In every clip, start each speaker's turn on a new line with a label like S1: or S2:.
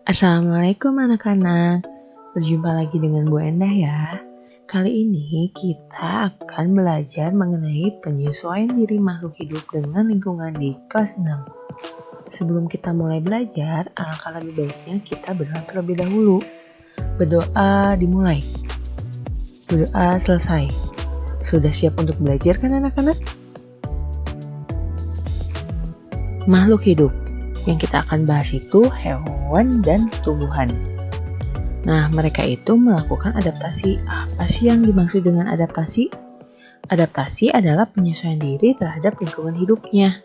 S1: Assalamualaikum anak-anak, berjumpa lagi dengan Bu Endah ya. Kali ini kita akan belajar mengenai penyesuaian diri makhluk hidup dengan lingkungan di kelas 6. Sebelum kita mulai belajar, alangkah lebih baiknya kita berdoa terlebih dahulu. Berdoa dimulai, berdoa selesai. Sudah siap untuk belajar kan anak-anak? Makhluk hidup yang kita akan bahas itu hewan dan tumbuhan. Nah, mereka itu melakukan adaptasi. Apa sih yang dimaksud dengan adaptasi? Adaptasi adalah penyesuaian diri terhadap lingkungan hidupnya.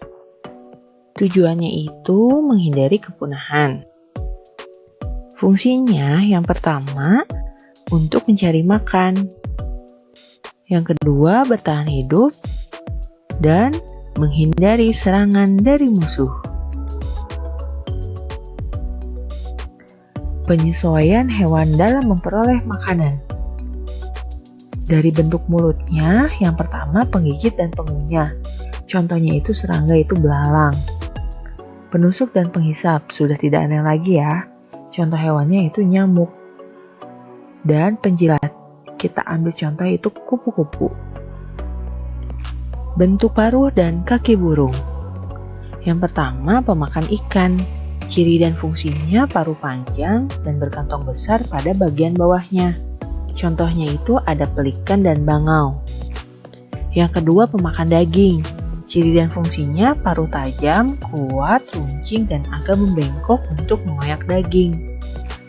S1: Tujuannya itu menghindari kepunahan. Fungsinya yang pertama, untuk mencari makan. Yang kedua, bertahan hidup dan menghindari serangan dari musuh. Penyesuaian hewan dalam memperoleh makanan. Dari bentuk mulutnya, yang pertama penggigit dan pengunyah. Contohnya itu serangga itu belalang. Penusuk dan penghisap, sudah tidak aneh lagi ya. Contoh hewannya itu nyamuk. Dan penjilat, kita ambil contoh itu kupu-kupu. Bentuk paruh dan kaki burung. Yang pertama pemakan ikan. Ciri dan fungsinya paruh panjang dan berkantong besar pada bagian bawahnya. Contohnya itu ada pelikan dan bangau. Yang kedua pemakan daging. Ciri dan fungsinya paruh tajam, kuat, runcing, dan agak membengkok untuk mengoyak daging.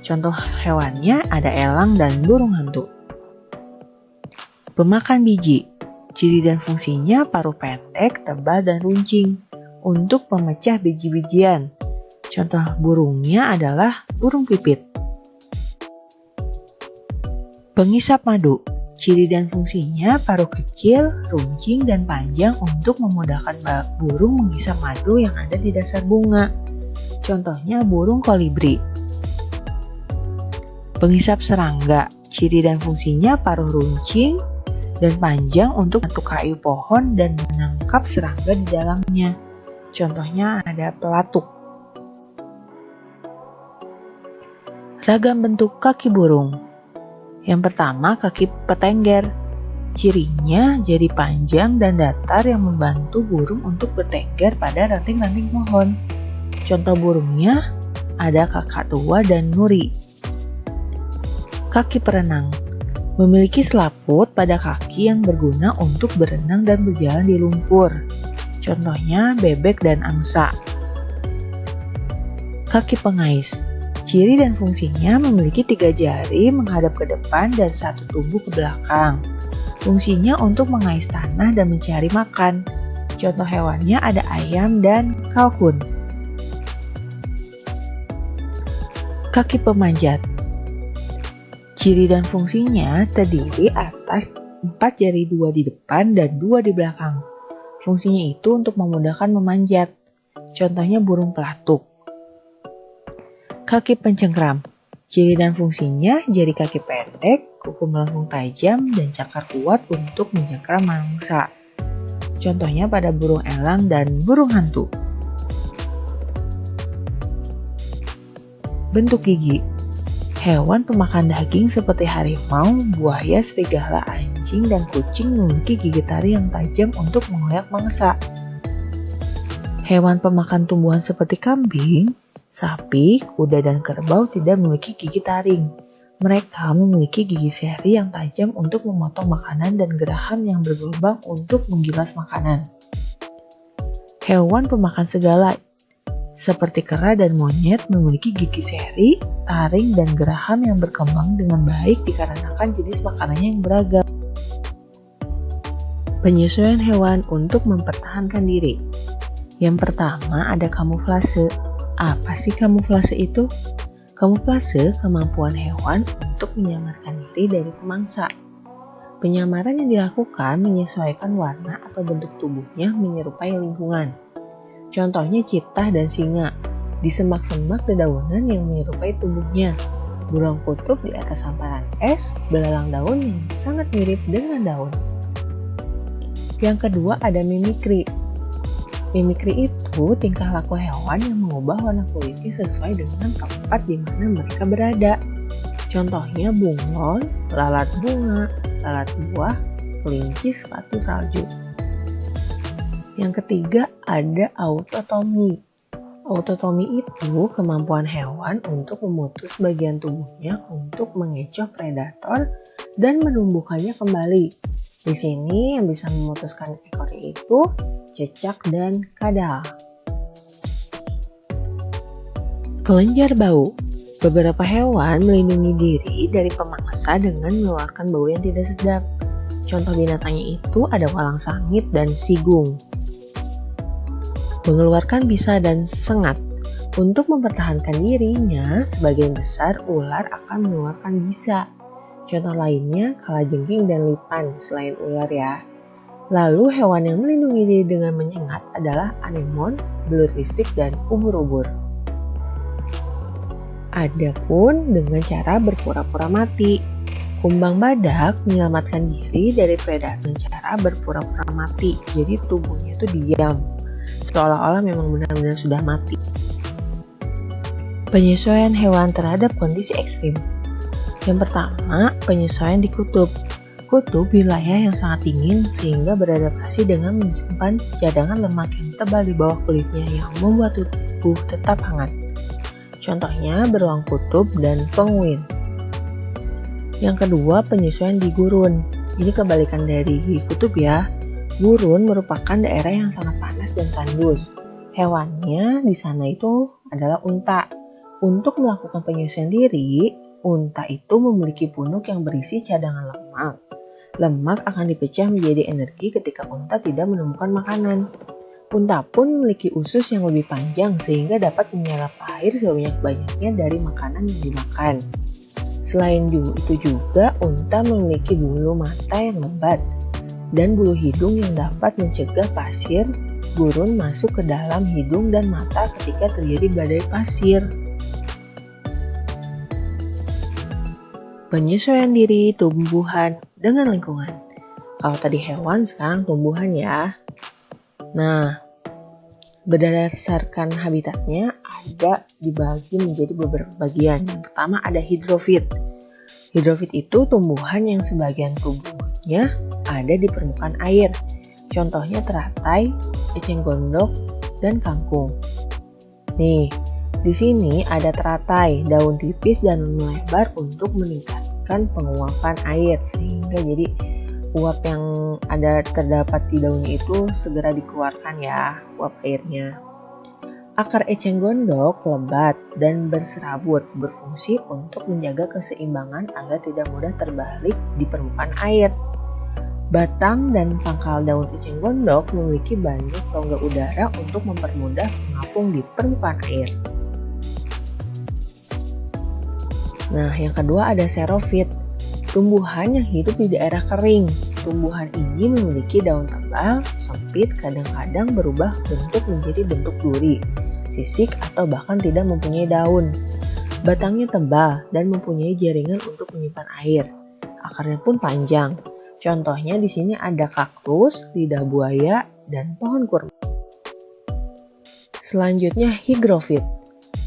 S1: Contoh hewannya ada elang dan burung hantu. Pemakan biji. Ciri dan fungsinya paruh pendek, tebal, dan runcing untuk pemecah biji-bijian. Contoh burungnya adalah burung pipit. Penghisap madu. Ciri dan fungsinya paruh kecil, runcing, dan panjang untuk memudahkan burung menghisap madu yang ada di dasar bunga. Contohnya burung kolibri. Penghisap serangga. Ciri dan fungsinya paruh runcing dan panjang untuk mengatuk kayu pohon dan menangkap serangga di dalamnya. Contohnya ada pelatuk. Ragam bentuk kaki burung. Yang pertama kaki petengger. Cirinya jadi panjang dan datar yang membantu burung untuk bertengger pada ranting-ranting pohon. Contoh burungnya ada kakak tua dan nuri. Kaki perenang. Memiliki selaput pada kaki yang berguna untuk berenang dan berjalan di lumpur. Contohnya bebek dan angsa. Kaki pengais. Ciri dan fungsinya memiliki 3 jari menghadap ke depan dan 1 tubuh ke belakang. Fungsinya untuk mengais tanah dan mencari makan. Contoh hewannya ada ayam dan kalkun. Kaki pemanjat. Ciri dan fungsinya terdiri atas 4 jari, 2 di depan dan 2 di belakang. Fungsinya itu untuk memudahkan memanjat. Contohnya burung pelatuk. Kaki pencengkram. Ciri dan fungsinya jari kaki pendek, kuku melengkung tajam, dan cakar kuat untuk mencengkram mangsa. Contohnya pada burung elang dan burung hantu. Bentuk gigi. Hewan pemakan daging seperti harimau, buaya, serigala, anjing, dan kucing memiliki gigi taring yang tajam untuk mengoyak mangsa. Hewan pemakan tumbuhan seperti kambing, sapi, kuda, dan kerbau tidak memiliki gigi taring. Mereka memiliki gigi seri yang tajam untuk memotong makanan dan geraham yang bergelombang untuk menggilas makanan. Hewan pemakan segala seperti kera dan monyet memiliki gigi seri, taring, dan geraham yang berkembang dengan baik dikarenakan jenis makanannya yang beragam. Penyesuaian hewan untuk mempertahankan diri. Yang pertama ada kamuflase. Apa sih kamuflase itu? Kamuflase kemampuan hewan untuk menyamarkan diri dari pemangsa. Penyamaran yang dilakukan menyesuaikan warna atau bentuk tubuhnya menyerupai lingkungan. Contohnya citah dan singa di semak-semak dedaunan yang menyerupai tubuhnya. Burung kutub di atas hamparan es, belalang daun yang sangat mirip dengan daun. Yang kedua ada mimikri. Mimikri itu tingkah laku hewan yang mengubah warna kulitnya sesuai dengan tempat di mana mereka berada. Contohnya bunglon, lalat bunga, lalat buah, kelinci sepatu salju. Yang ketiga ada autotomi. Autotomi itu kemampuan hewan untuk memutus bagian tubuhnya untuk mengecoh predator dan menumbuhkannya kembali. Di sini yang bisa memutuskan ekornya itu cecak dan kadal. Kelenjar bau. Beberapa hewan melindungi diri dari pemangsa dengan mengeluarkan bau yang tidak sedap. Contoh binatangnya itu ada walang sangit dan sigung. Mengeluarkan bisa dan sengat. Untuk mempertahankan dirinya, sebagian besar ular akan mengeluarkan bisa. Contoh lainnya kalajengking dan lipan selain ular ya. Lalu hewan yang melindungi diri dengan menyengat adalah anemon, belut listrik, dan ubur-ubur. Adapun dengan cara berpura-pura mati. Kumbang badak menyelamatkan diri dari predator dengan cara berpura-pura mati. Jadi tubuhnya itu diam, seolah-olah memang benar-benar sudah mati. Penyesuaian hewan terhadap kondisi ekstrim. Yang pertama, penyesuaian di kutub. Kutub wilayah yang sangat dingin sehingga beradaptasi dengan menyimpan cadangan lemak yang tebal di bawah kulitnya yang membuat tubuh tetap hangat. Contohnya beruang kutub dan penguin. Yang kedua, penyesuaian di gurun. Ini kebalikan dari kutub ya. Gurun merupakan daerah yang sangat panas dan tandus. Hewannya di sana itu adalah unta. Untuk melakukan penyesuaian diri, unta itu memiliki punuk yang berisi cadangan lemak. Lemak akan dipecah menjadi energi ketika unta tidak menemukan makanan. Unta pun memiliki usus yang lebih panjang sehingga dapat menyerap air sebanyak-banyaknya dari makanan yang dimakan. Selain itu juga, unta memiliki bulu mata yang lebat dan bulu hidung yang dapat mencegah pasir gurun masuk ke dalam hidung dan mata ketika terjadi badai pasir. Penyesuaian diri tumbuhan dengan lingkungan. Kalau tadi hewan, sekarang tumbuhan ya. Nah, berdasarkan habitatnya ada dibagi menjadi beberapa bagian. Yang pertama ada hidrofit. Hidrofit itu tumbuhan yang sebagian tubuhnya ada di permukaan air. Contohnya teratai, eceng gondok, dan kangkung. Nih, di sini ada teratai, daun tipis dan melebar untuk meningkatkan penguapan air sehingga jadi uap yang terdapat di daunnya itu segera dikeluarkan ya, uap airnya. Akar eceng gondok lebat dan berserabut, berfungsi untuk menjaga keseimbangan agar tidak mudah terbalik di permukaan air. Batang dan pangkal daun eceng gondok memiliki banyak rongga udara untuk mempermudah mengapung di permukaan air. Nah, yang kedua ada xerophyt. Tumbuhan yang hidup di daerah kering. Tumbuhan ini memiliki daun tebal, sempit, kadang-kadang berubah bentuk menjadi bentuk duri, sisik, atau bahkan tidak mempunyai daun. Batangnya tebal dan mempunyai jaringan untuk menyimpan air. Akarnya pun panjang. Contohnya di sini ada kaktus, lidah buaya, dan pohon kurma. Selanjutnya hygrofit.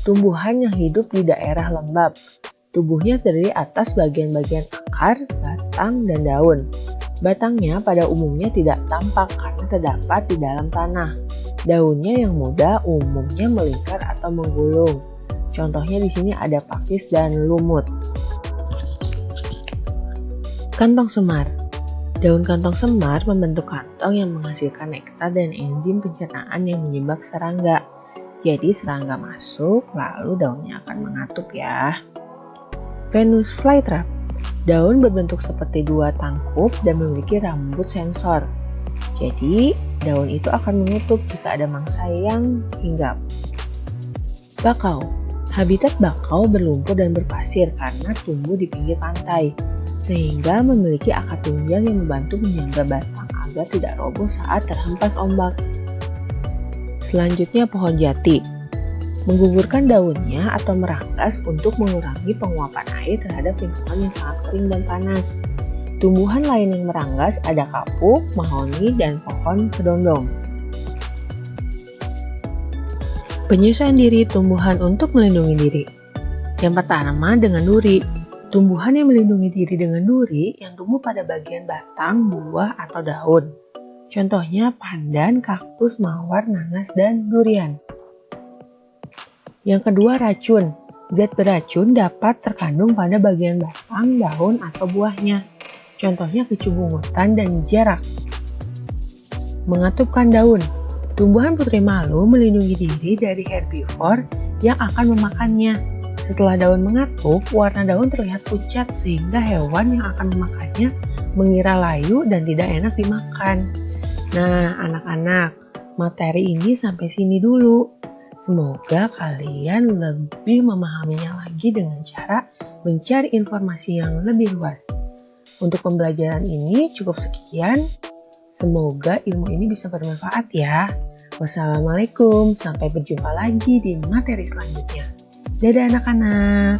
S1: Tumbuhan yang hidup di daerah lembab. Tubuhnya terdiri atas bagian-bagian akar, batang, dan daun. Batangnya pada umumnya tidak tampak karena terdapat di dalam tanah. Daunnya yang muda umumnya melingkar atau menggulung. Contohnya di sini ada pakis dan lumut. Kantong semar. Daun kantong semar membentuk kantong yang menghasilkan nektar dan enzim pencernaan yang menyebab serangga. Jadi serangga masuk, lalu daunnya akan mengatup ya. Venus flytrap. Daun berbentuk seperti dua tangkup dan memiliki rambut sensor. Jadi, daun itu akan menutup jika ada mangsa yang hinggap. Bakau. Habitat bakau berlumpur dan berpasir karena tumbuh di pinggir pantai, sehingga memiliki akar tunjang yang membantu menjaga batang agar tidak roboh saat terhempas ombak. Selanjutnya pohon jati. Menggugurkan daunnya atau meranggas untuk mengurangi penguapan air terhadap lingkungan yang sangat kering dan panas. Tumbuhan lain yang meranggas ada kapuk, mahoni, dan pohon kedondong. Penyesuaian diri tumbuhan untuk melindungi diri. Yang pertama dengan duri. Tumbuhan yang melindungi diri dengan duri yang tumbuh pada bagian batang, buah, atau daun. Contohnya pandan, kaktus, mawar, nanas, dan durian. Yang kedua racun. Zat beracun dapat terkandung pada bagian batang, daun, atau buahnya. Contohnya kecubungutan dan jarak. Mengatupkan daun. Tumbuhan putri malu melindungi diri dari herbivor yang akan memakannya. Setelah daun mengatup, warna daun terlihat pucat sehingga hewan yang akan memakannya mengira layu dan tidak enak dimakan. Nah, anak-anak, materi ini sampai sini dulu. Semoga kalian lebih memahaminya lagi dengan cara mencari informasi yang lebih luas. Untuk pembelajaran ini cukup sekian. Semoga ilmu ini bisa bermanfaat ya. Wassalamualaikum, sampai berjumpa lagi di materi selanjutnya. Dadah anak-anak.